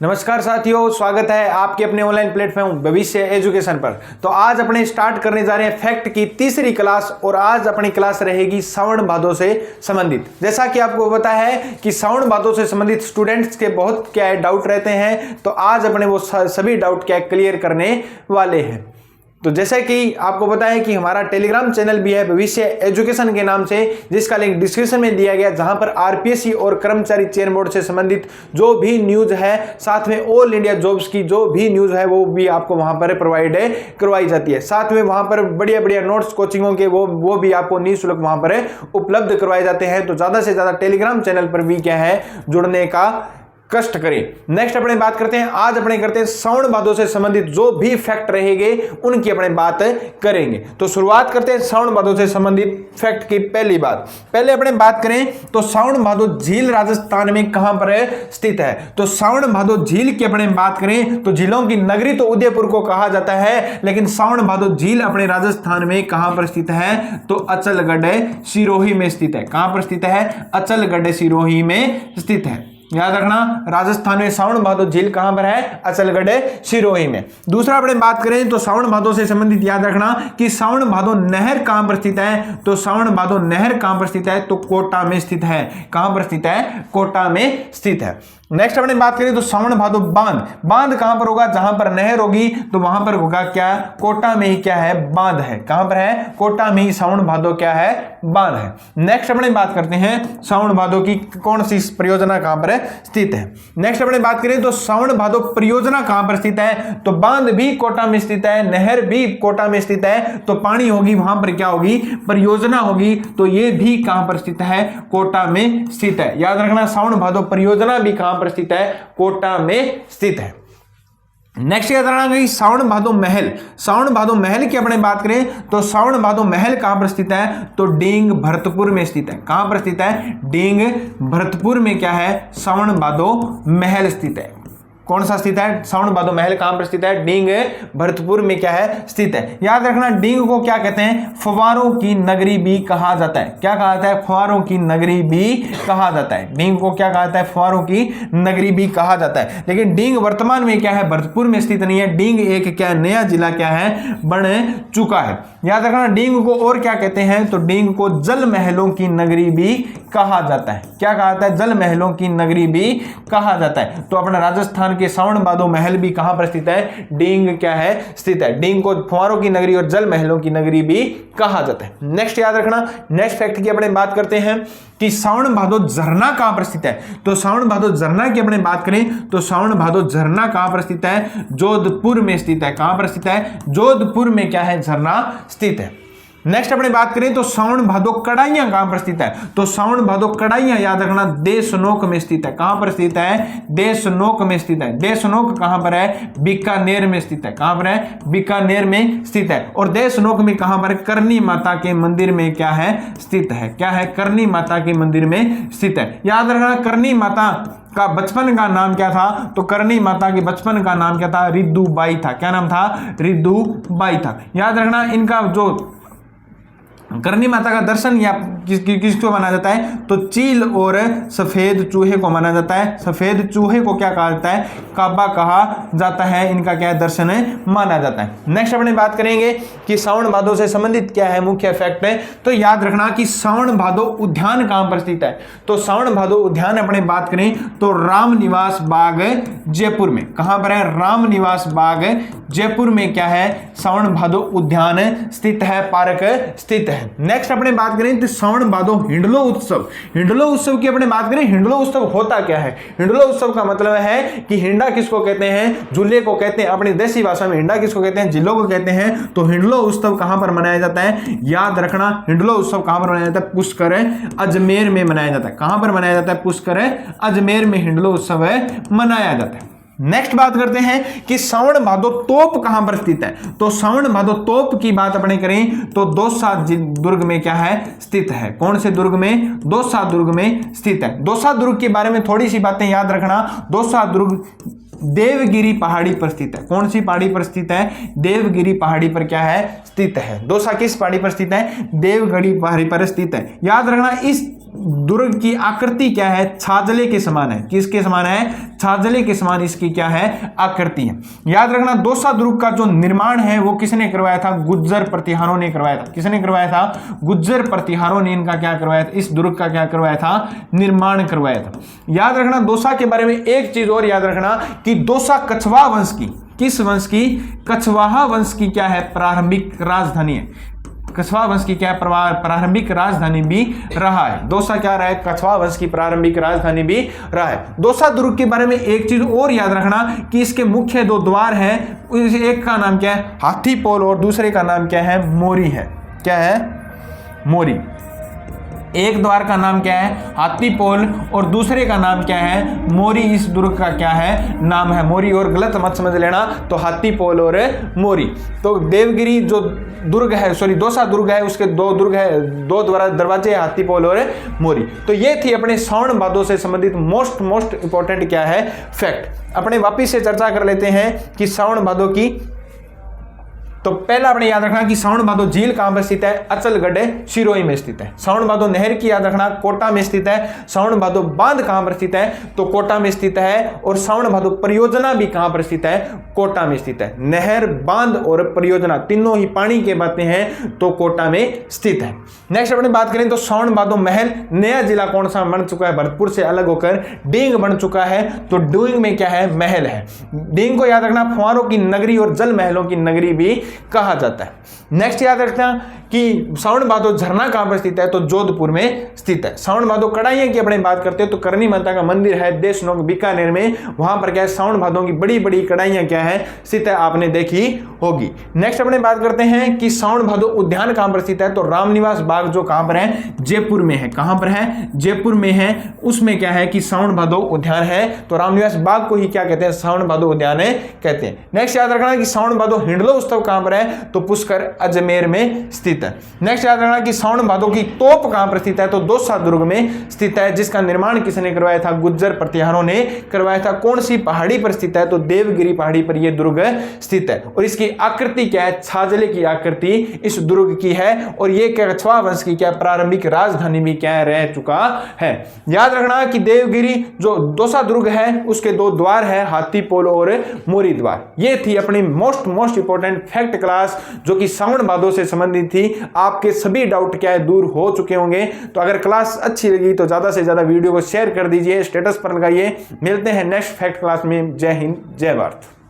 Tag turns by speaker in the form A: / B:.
A: नमस्कार साथियों, स्वागत है आपके अपने ऑनलाइन प्लेटफॉर्म भविष्य एजुकेशन पर। तो आज अपने स्टार्ट करने जा रहे हैं फैक्ट की तीसरी क्लास और आज अपनी क्लास रहेगी श्रावण भादों से संबंधित। जैसा कि आपको पता है कि श्रावण भादों से संबंधित स्टूडेंट्स के बहुत क्या है डाउट रहते हैं, तो आज अपने वो सभी डाउट क्या क्लियर करने वाले हैं। तो जैसे कि आपको पता है कि हमारा टेलीग्राम चैनल भी है भविष्य एजुकेशन के नाम से, जिसका लिंक डिस्क्रिप्शन में दिया गया, जहां पर आरपीएससी और कर्मचारी चयन बोर्ड से संबंधित जो भी न्यूज है, साथ में ऑल इंडिया जॉब्स की जो भी न्यूज है वो भी आपको वहां पर प्रोवाइड करवाई जाती है। साथ में वहां पर बढ़िया बढ़िया नोट्स कोचिंगों के वो भी आपको निःशुल्क वहां पर उपलब्ध करवाए जाते हैं। तो ज्यादा से ज्यादा टेलीग्राम चैनल पर भी क्या है जुड़ने का कष्ट करें। नेक्स्ट अपने बात करते हैं, आज अपने करते हैं श्रावण भादों से संबंधित जो भी फैक्ट रहेंगे उनकी अपने बात करेंगे। तो शुरुआत करते हैं श्रावण भादों से संबंधित फैक्ट की। पहली बात, पहले अपने बात करें तो श्रावण भादो झील राजस्थान में कहां पर स्थित है। तो श्रावण भादो झील की अपने बात करें तो झीलों की नगरी तो उदयपुर को कहा जाता है, लेकिन श्रावण भादो झील अपने राजस्थान में कहां पर स्थित है तो अचलगढ़ सिरोही में स्थित है। कहां पर स्थित है? अचलगढ़ सिरोही में स्थित है। याद रखना, राजस्थान में श्रावण भादो झील कहां पर है? अचलगढ़ सिरोही में। दूसरा अपने बात करें तो श्रावण भादो से संबंधित याद रखना कि श्रावण भादो नहर कहां पर स्थित है। तो श्रावण भादो नहर कहां पर स्थित है तो कोटा में स्थित है। कहां पर स्थित है? कोटा में स्थित है। नेक्स्ट अपने बात करें तो श्रावण भादो बांध कहां पर होगा? जहां पर नहर होगी तो वहां पर होगा क्या? कोटा में ही क्या है? बांध है। कहां पर है? कोटा में ही श्रावण भादो क्या है? बांध है। नेक्स्ट अपने बात करते हैं श्रावण भादो की कौन सी परियोजना कहां पर स्थित है। नेक्स्ट अपने बात करें तो श्रावण भादो परियोजना कहां पर स्थित है तो बांध भी कोटा में स्थित है, नहर भी कोटा में स्थित है, तो पानी होगी वहां पर क्या होगी? परियोजना होगी। तो ये भी कहां पर स्थित है? कोटा में स्थित है। याद रखना, श्रावण भादो परियोजना भी कहां पर स्थित है? कोटा में स्थित है। नेक्स्ट याद रखना कि श्रावण भादो महल की अपने बात करें तो श्रावण भादो महल कहां पर स्थित है तो डींग भरतपुर में स्थित है। कहां पर स्थित है? डींग भरतपुर में क्या है? श्रावण भादो महल स्थित है। कौन सा स्थित है? श्रावण भादो महल कहां पर स्थित है? डींग भरतपुर में क्या है? स्थित है। याद रखना, डींग को क्या कहते हैं? फव्वारों की नगरी भी कहा जाता है। क्या कहा जाता है? फव्वारों की नगरी भी कहा जाता है। डींग को क्या कहा जाता है? फव्वारों की नगरी भी कहा जाता है। लेकिन डींग वर्तमान में क्या है? भरतपुर में स्थित नहीं है। डींग एक क्या नया जिला क्या है? बन चुका है। याद रखना, डींग को और क्या कहते हैं तो डींग को जल महलों की नगरी भी कहा जाता है। क्या कहा जाता है? जल महलों की नगरी भी कहा जाता है। तो अपना राजस्थान के श्रावण भादो महल भी कहां पर स्थित है? डींग क्या है? स्थित है। डींग को फव्वारों की नगरी और जल महलों की नगरी भी कहा जाता है। नेक्स्ट याद रखना, नेक्स्ट फैक्ट की अपने बात करते हैं कि श्रावण भादो झरना कहां पर स्थित है। तो श्रावण भादो झरना की अपने बात करें तो श्रावण भादो झरना कहां पर स्थित है? जोधपुर में स्थित है। कहां पर स्थित है? जोधपुर में क्या है? झरना स्थित है। नेक्स्ट अपने बात करें तो श्रावण भादो कड़ाइयां कहां पर स्थित है। तो श्रावण भादो कड़ाइयां याद रखना देशनोक में स्थित है। कहां पर स्थित है? देशनोक में स्थित है। देशनोक कहां पर है? बीकानेर में स्थित है। कहां पर है? बीकानेर में स्थित है। और देशनोक में कहां पर? करनी माता के मंदिर में क्या है? स्थित है। क्या है? करनी माता के मंदिर में स्थित है। याद रखना, करनी माता का बचपन का नाम क्या था तो करनी माता के बचपन का नाम क्या था? रिद्धूबाई था। क्या नाम था? रिद्धूबाई था। याद रखना, इनका जो करनी माता का दर्शन या किसको माना जाता है तो चील और सफेद चूहे को माना जाता है। सफेद चूहे को क्या कहा जाता है? काबा कहा जाता है। इनका क्या दर्शन माना जाता है। नेक्स्ट अपने बात करेंगे कि श्रावण भादो से संबंधित क्या है मुख्य फैक्ट है। तो याद रखना कि श्रावण भादो उद्यान कहां पर स्थित है। तो श्रावण भादो उद्यान अपने बात करें तो रामनिवास बाग जयपुर में। कहां पर है? रामनिवास बाग जयपुर में क्या है? श्रावण भादो उद्यान स्थित है, पार्क स्थित है। नेक्स्ट अपने बात करें तो श्रावण भादो हिंडलो उत्सव। हिंडलो उत्सव की अपने बात करें, हिंडलो उत्सव होता क्या है? हिंडलो उत्सव का मतलब है कि हिंडा किसको कहते हैं? झूले को कहते हैं। अपनी देसी भाषा में हिंडा किसको कहते हैं? जिलों को कहते हैं। तो हिंडलो उत्सव कहां पर मनाया जाता है? याद रखना, हिंडलो उत्सव कहां पर मनाया जाता है? पुष्कर अजमेर में मनाया जाता है। कहां पर मनाया जाता है? पुष्कर अजमेर में हिंडलो उत्सव मनाया जाता है। नेक्स्ट बात करते हैं कि श्रावण भादो तोप कहां पर स्थित है। तो श्रावण भादो तोप की बात अपने करें तो दौसा दुर्ग में क्या है? स्थित है। कौन से दुर्ग में? दौसा दुर्ग में स्थित है। दौसा दुर्ग के बारे में थोड़ी सी बातें याद रखना। दौसा दुर्ग देवगिरी पहाड़ी पर स्थित है। कौन सी पहाड़ी पर स्थित है? देवगिरी पहाड़ी पर क्या है? स्थित है। दौसा किस पहाड़ी पर स्थित है? देवगिरी पहाड़ी पर स्थित है। याद रखना, इस दुर्ग की आकृति क्या है? छाजले के समान है। किसके समान है? छाजले के समान इसकी क्या है? आकृति है। याद रखना दौसा दुर्ग का जो निर्माण है वो किसने करवाया था? गुज्जर प्रतिहारों ने करवाया था। किसने करवाया था? गुज्जर प्रतिहारों ने इनका क्या करवाया था? इस दुर्ग का क्या करवाया था? निर्माण करवाया था। याद रखना दौसा के बारे में एक चीज और याद रखना कि दौसा कछवाहा वंश की, किस वंश की? कछवाहा वंश की क्या है? प्रारंभिक राजधानी है। कछवाहा वंश की क्या प्रारंभिक राजधानी भी रहा है। दौसा क्या रहा है? कछवाहा वंश की प्रारंभिक राजधानी भी रहा है। दौसा दुर्ग के बारे में एक चीज और याद रखना कि इसके मुख्य दो द्वार हैं, एक का नाम क्या है? हाथी पोल और दूसरे का नाम क्या है? मोरी है। क्या है? मोरी। एक द्वार का नाम क्या है? हाथी पोल और दूसरे का नाम क्या है? मोरी। इस दुर्ग का क्या है? नाम है मोरी। और गलत मत समझ लेना, तो हाथी पोल और मोरी। तो देवगिरी जो दुर्ग है, सॉरी दौसा दुर्ग है, उसके दो दुर्ग है, दो दरवाजे, हाथी पोल और मोरी। तो ये थी अपने श्रावण भादों से संबंधित मोस्ट इंपॉर्टेंट क्या है? फैक्ट। अपने वापिस से चर्चा कर लेते हैं कि श्रावण भादों की। तो पहला आपने याद रखना कि श्रावण भादो झील कहां पर स्थित है? अचलगढ़ सिरोही में स्थित है। श्रावण भादो नहर की याद रखना कोटा में स्थित है। श्रावण भादो बांध कहां पर स्थित है? तो कोटा में स्थित है। और श्रावण भादो परियोजना भी कहां पर स्थित है? कोटा में स्थित है। नहर, बांध और परियोजना तीनों ही पानी के बातें हैं, तो कोटा में स्थित है। नेक्स्ट अपने बात करें तो श्रावण भादो महल नया जिला कौन सा बन चुका है? भरतपुर से अलग होकर डींग बन चुका है। तो डींग में क्या है? महल है। डींग को याद रखना फुहारों की नगरी और जल महलों की नगरी भी कहा जाता है। नेक्स्ट याद रखना कि श्रावण भादो झरना कहां पर स्थित है? तो जोधपुर में स्थित है। श्रावण भादो कढ़ाइयां की अपने बात करते हैं तो करनी माता का मंदिर है देशनोक बीकानेर में, वहां पर क्या है? श्रावण भादों की बड़ी बड़ी कढ़ाइयां क्या है? स्थित है, आपने देखी होगी। नेक्स्ट अपने बात करते हैं कि श्रावण भादो उद्यान कहां पर स्थित है? तो रामनिवास बाग जो कहां पर है? जयपुर में है। कहां पर है? जयपुर में है। उसमें क्या है कि श्रावण भादो उद्यान है। तो रामनिवास बाग को ही क्या कहते हैं? श्रावण भादो उद्यान कहते हैं। नेक्स्ट याद रखना कि श्रावण भादो हिंडलो उत्सव कहां पर है? तो पुष्कर अजमेर में स्थित है। नेक्स्ट याद रखना कि श्रावण भादो की तोप कहां पर स्थित है? तो दौसा दुर्ग में स्थित है, जिसका निर्माण किसने करवाया था? गुज्जर प्रतिहारों ने करवाया था। कौन सी पहाड़ी पर स्थित है? तो देवगिरी पहाड़ी पर यह दुर्ग स्थित है। और इसकी आकृति क्या है? छाजले की आकृति इस दुर्ग की है। और यह क्या कछवाहा वंश की क्या प्रारंभिक राजधानी भी क्या रह चुका है। याद रखना कि देवगिरी जो दौसा दुर्ग है उसके दो द्वार है, हाथी पोल और मोरी द्वार। ये थी अपनी मोस्ट इंपॉर्टेंट फैक्ट क्लास जो कि श्रावण भादों से संबंधित थी। आपके सभी डाउट क्या है? दूर हो चुके होंगे। तो अगर क्लास अच्छी लगी तो ज्यादा से ज्यादा वीडियो को शेयर कर दीजिए, स्टेटस पर लगाइए। मिलते हैं नेक्स्ट फैक्ट क्लास में। जय हिंद, जय भारत।